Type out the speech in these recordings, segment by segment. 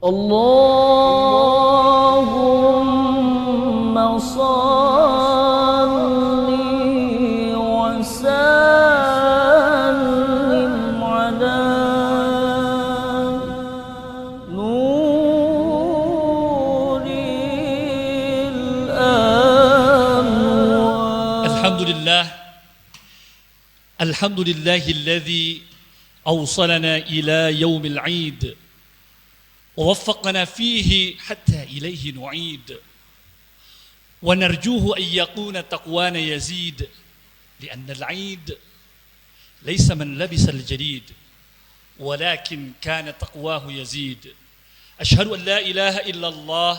Allahumma salli wa sallim ala nuril anwar. Alhamdulillahilladzi awsalana ila yaumil 'id ووفقنا فيه حتى إليه نعيد ونرجوه أن يكون تقوانا يزيد لأن العيد ليس من لبس الجديد ولكن كان تقواه يزيد. أشهد أن لا إله إلا الله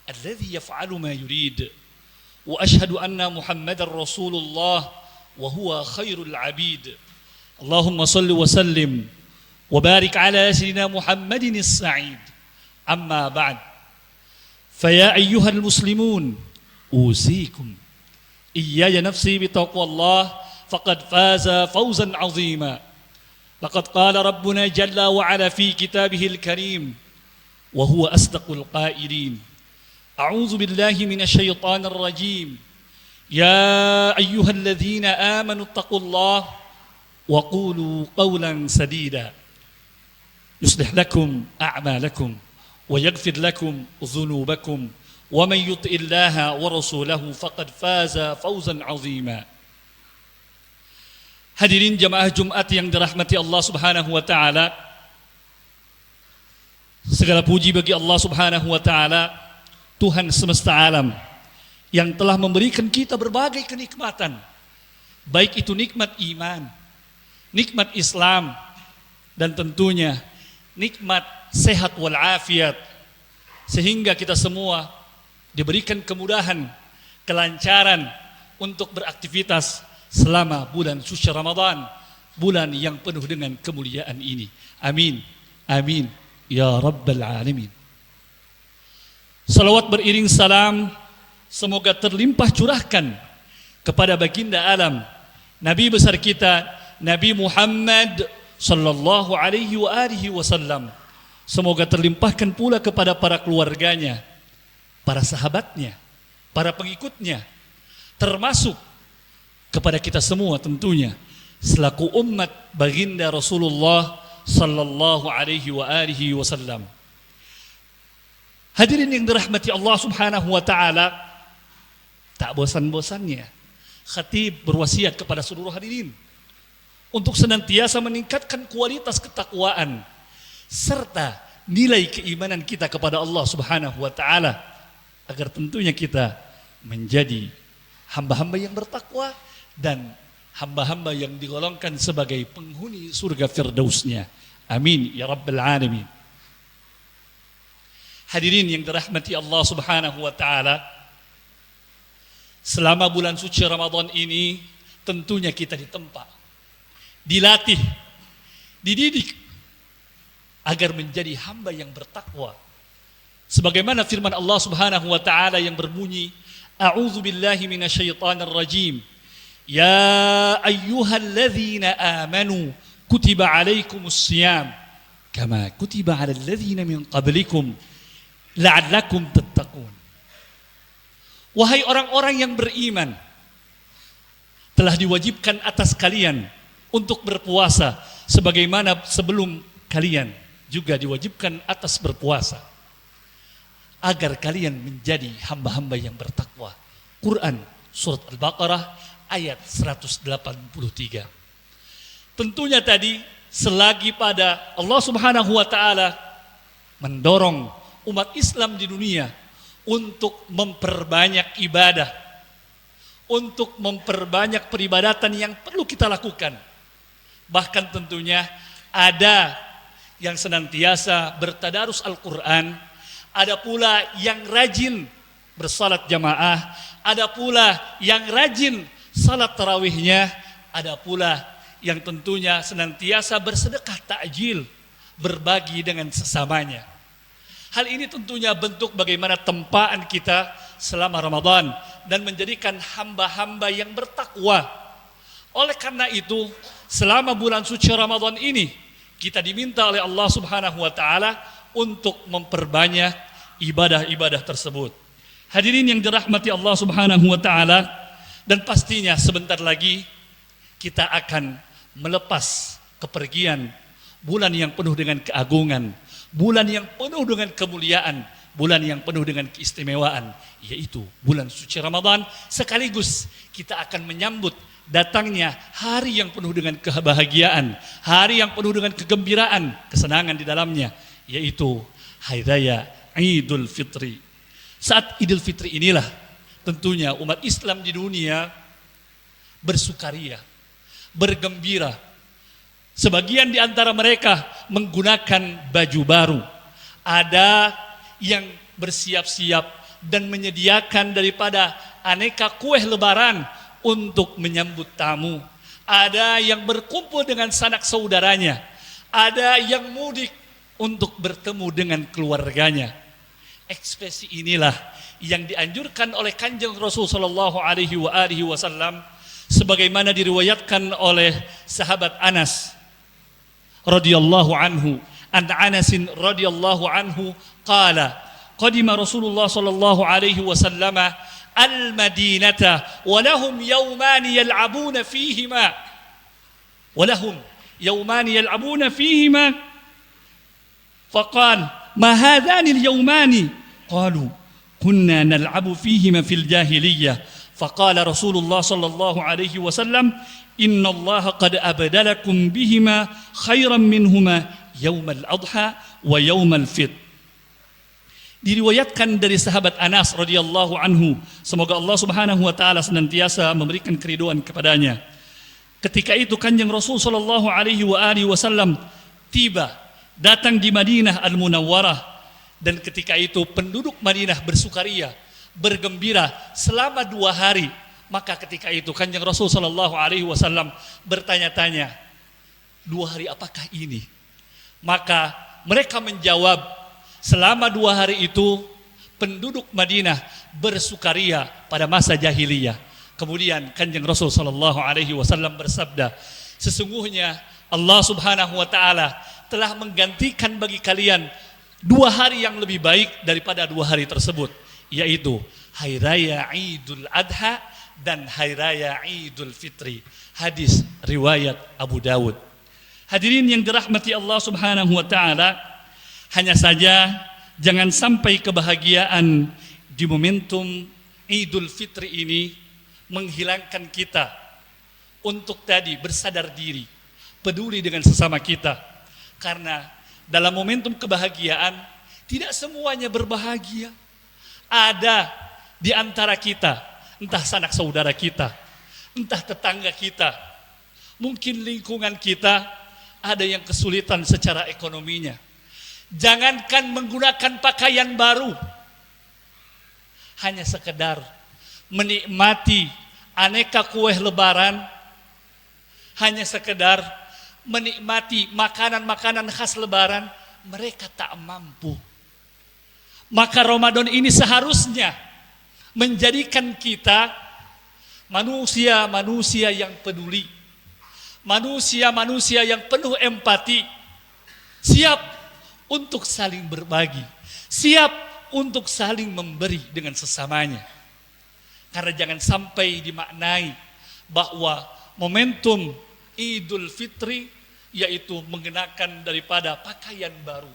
الذي يفعل ما يريد وأشهد أن محمد رسول الله وهو خير العبيد. اللهم صل وسلم وبارك على سيدنا محمد السعيد. أما بعد فيا أيها المسلمون أوصيكم إياي نفسي بتقوى الله فقد فاز فوزا عظيما. لقد قال ربنا جل وعلا في كتابه الكريم وهو أصدق القائلين أعوذ بالله من الشيطان الرجيم يا أيها الذين آمنوا اتقوا الله وقولوا قولا سديدا يصلح لكم أعمالكم ويغفر لكم ذنوبكم ومن يطع الله ورسوله فقد فاز فوزا عظيما. Hadirin jamaah Jumat yang dirahmati Allah Subhanahu wa taala. Segala puji bagi Allah Subhanahu wa taala, Tuhan semesta alam yang telah memberikan kita berbagai kenikmatan. Baik itu nikmat iman, nikmat Islam, dan tentunya nikmat sehat walafiat, sehingga kita semua diberikan kemudahan, kelancaran untuk beraktivitas selama bulan suci Ramadan, bulan yang penuh dengan kemuliaan ini. Amin, amin, ya Rabbal Alamin. Salawat beriring salam semoga terlimpah curahkan kepada baginda alam, Nabi besar kita, Nabi Muhammad sallallahu alaihi wa alihi wasallam. Semoga terlimpahkan pula kepada para keluarganya, para sahabatnya, para pengikutnya, termasuk kepada kita semua tentunya selaku umat baginda Rasulullah sallallahu alaihi wa alihi wasallam. Hadirin yang dirahmati Allah Subhanahu wa taala, tak bosan-bosannya khatib berwasiat kepada seluruh hadirin untuk senantiasa meningkatkan kualitas ketakwaan serta nilai keimanan kita kepada Allah Subhanahu wa taala agar tentunya kita menjadi hamba-hamba yang bertakwa dan hamba-hamba yang digolongkan sebagai penghuni surga firdausnya. Amin ya Rabbal Alamin. Hadirin yang dirahmati Allah Subhanahu wa taala, selama bulan suci Ramadan ini tentunya kita ditempa, dilatih, dididik agar menjadi hamba yang bertakwa. Sebagaimana firman Allah Subhanahu wa taala yang berbunyi, A'udzu billahi minasyaitonir rajim. Ya ayyuhalladzina amanu kutiba alaikumus shiyam kama kutiba alal ladzina min qablikum la'allakum tattaqun. Wahai orang-orang yang beriman, telah diwajibkan atas kalian untuk berpuasa sebagaimana sebelum kalian juga diwajibkan atas berpuasa agar kalian menjadi hamba-hamba yang bertakwa. Quran surat Al-Baqarah ayat 183. Tentunya tadi selagi pada Allah Subhanahu wa taala mendorong umat Islam di dunia untuk memperbanyak ibadah, untuk memperbanyak peribadatan yang perlu kita lakukan. Bahkan tentunya ada yang senantiasa bertadarus Al-Quran, ada pula yang rajin bersalat jamaah, ada pula yang rajin salat tarawihnya, ada pula yang tentunya senantiasa bersedekah takjil, berbagi dengan sesamanya. Hal ini tentunya bentuk bagaimana tempaan kita selama Ramadan dan menjadikan hamba-hamba yang bertakwa. Oleh karena itu, selama bulan suci Ramadan ini kita diminta oleh Allah Subhanahu wa taala untuk memperbanyak ibadah-ibadah tersebut. Hadirin yang dirahmati Allah Subhanahu wa taala, dan pastinya sebentar lagi kita akan melepas kepergian bulan yang penuh dengan keagungan, bulan yang penuh dengan kemuliaan, bulan yang penuh dengan keistimewaan, yaitu bulan suci Ramadan. Sekaligus kita akan menyambut datangnya hari yang penuh dengan kebahagiaan, hari yang penuh dengan kegembiraan, kesenangan di dalamnya, yaitu Hari Raya Idul Fitri. Saat Idul Fitri inilah tentunya umat Islam di dunia bersukaria, bergembira. Sebagian di antara mereka menggunakan baju baru. Ada yang bersiap-siap dan menyediakan daripada aneka kue lebaran untuk menyambut tamu. Ada yang berkumpul dengan sanak saudaranya. Ada yang mudik untuk bertemu dengan keluarganya. Ekspresi inilah yang dianjurkan oleh Kanjeng Rasul sallallahu alaihi wasallam, sebagaimana diriwayatkan oleh sahabat Anas radhiyallahu anhu. An Anasin radhiyallahu anhu qala qadima Rasulullah sallallahu alaihi wasallam al-Madinata wa lahum yawman yal'abuna fihima faqala ma hadhani al-yawmani qalu kunna nal'abu fihima fil jahiliyyah faqala Rasulullah sallallahu alaihi wasallam inna Allah qad abdalakum bihima khairan minhuma yaumal adha wa yaumal fitr. Diriwayatkan dari sahabat Anas radhiyallahu anhu, semoga Allah Subhanahu wa taala senantiasa memberikan keridhaan kepadanya. Ketika itu Kanjeng Rasul sallallahu alaihi wasallam tiba datang di Madinah Al-Munawwarah, dan ketika itu penduduk Madinah bersukaria, bergembira selama 2 hari. Maka ketika itu Kanjeng Rasul sallallahu alaihi wasallam bertanya-tanya, 2 hari apakah ini? Maka mereka menjawab, selama 2 hari itu penduduk Madinah bersukaria pada masa jahiliyah. Kemudian Kanjeng Rasul sallallahu alaihi wasallam bersabda, sesungguhnya Allah Subhanahu wa taala telah menggantikan bagi kalian 2 hari yang lebih baik daripada 2 hari tersebut, yaitu Hari Raya Idul Adha dan Hari Raya Idul Fitri. Hadis riwayat Abu Dawud. Hadirin yang dirahmati Allah Subhanahu wa taala, hanya saja jangan sampai kebahagiaan di momentum Idul Fitri ini menghilangkan kita untuk tadi bersadar diri, peduli dengan sesama kita. Karena dalam momentum kebahagiaan tidak semuanya berbahagia. Ada di antara kita, entah sanak saudara kita, entah tetangga kita, mungkin lingkungan kita ada yang kesulitan secara ekonominya. Jangankan menggunakan pakaian baru, hanya sekedar menikmati aneka kue lebaran, hanya sekedar menikmati makanan-makanan khas lebaran, mereka tak mampu. Maka Ramadan ini seharusnya menjadikan kita manusia-manusia yang peduli, manusia-manusia yang penuh empati, siap untuk saling berbagi, siap untuk saling memberi dengan sesamanya. Karena jangan sampai dimaknai bahwa momentum Idul Fitri yaitu mengenakan daripada pakaian baru.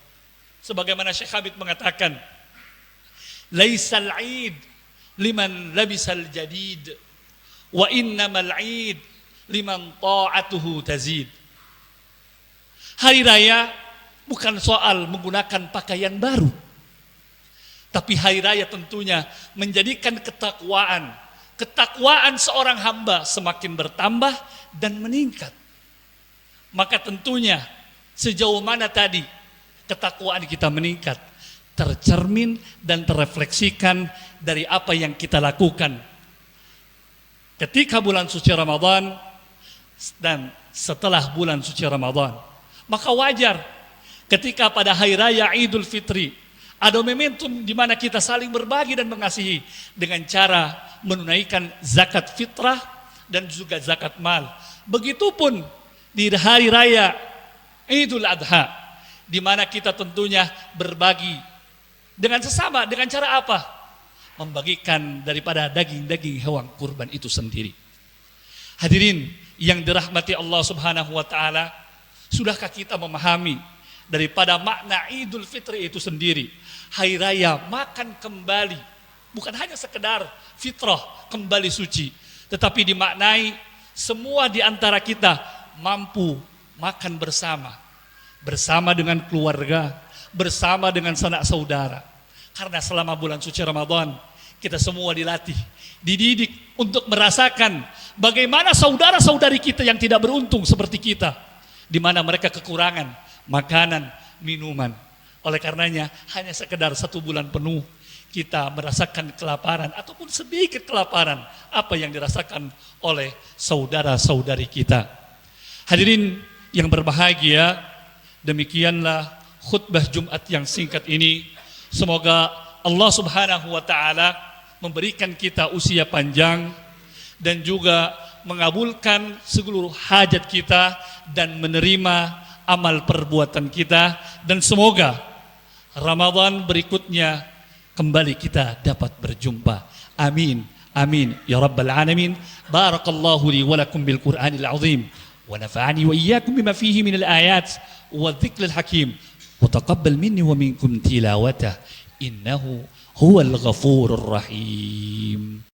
Sebagaimana Syekh Habib mengatakan, laisal Id liman labisal jadid wa innamal Id liman ta'atuhu tazid. Hari raya bukan soal menggunakan pakaian baru, tapi hari raya tentunya menjadikan ketakwaan seorang hamba semakin bertambah dan meningkat. Maka tentunya sejauh mana tadi ketakwaan kita meningkat, tercermin dan terrefleksikan dari apa yang kita lakukan ketika bulan suci Ramadan dan setelah bulan suci Ramadan. Maka wajar ketika pada hari raya Idul Fitri ada momentum di mana kita saling berbagi dan mengasihi dengan cara menunaikan zakat fitrah dan juga zakat mal. Begitupun di hari raya Idul Adha, di mana kita tentunya berbagi dengan sesama. Dengan cara apa? Membagikan daripada daging-daging hewan kurban itu sendiri. Hadirin yang dirahmati Allah Subhanahu wa taala, sudahkah kita memahami daripada makna Idul Fitri itu sendiri? Hari raya makan kembali, bukan hanya sekedar fitrah kembali suci, tetapi dimaknai semua di antara kita mampu makan bersama, bersama dengan keluarga, bersama dengan sanak saudara. Karena selama bulan suci Ramadan kita semua dilatih, dididik untuk merasakan bagaimana saudara-saudari kita yang tidak beruntung seperti kita, di mana mereka kekurangan makanan, minuman. Oleh karenanya hanya sekedar 1 bulan penuh kita merasakan kelaparan ataupun sedikit kelaparan apa yang dirasakan oleh saudara-saudari kita. Hadirin yang berbahagia, demikianlah khutbah Jumat yang singkat ini. Semoga Allah Subhanahu wa taala memberikan kita usia panjang dan juga mengabulkan seluruh hajat kita dan menerima amal perbuatan kita, dan semoga Ramadan berikutnya kembali kita dapat berjumpa. Amin. Amin ya rabbal alamin. Barakallahu li wa lakum bil Qur'anil azim wa nafa'ani wa iyyakum bima fihi minal ayat wa dhikril hakim. Wa taqabbal minni wa minkum tilawatah innahu huwal ghafurur rahim.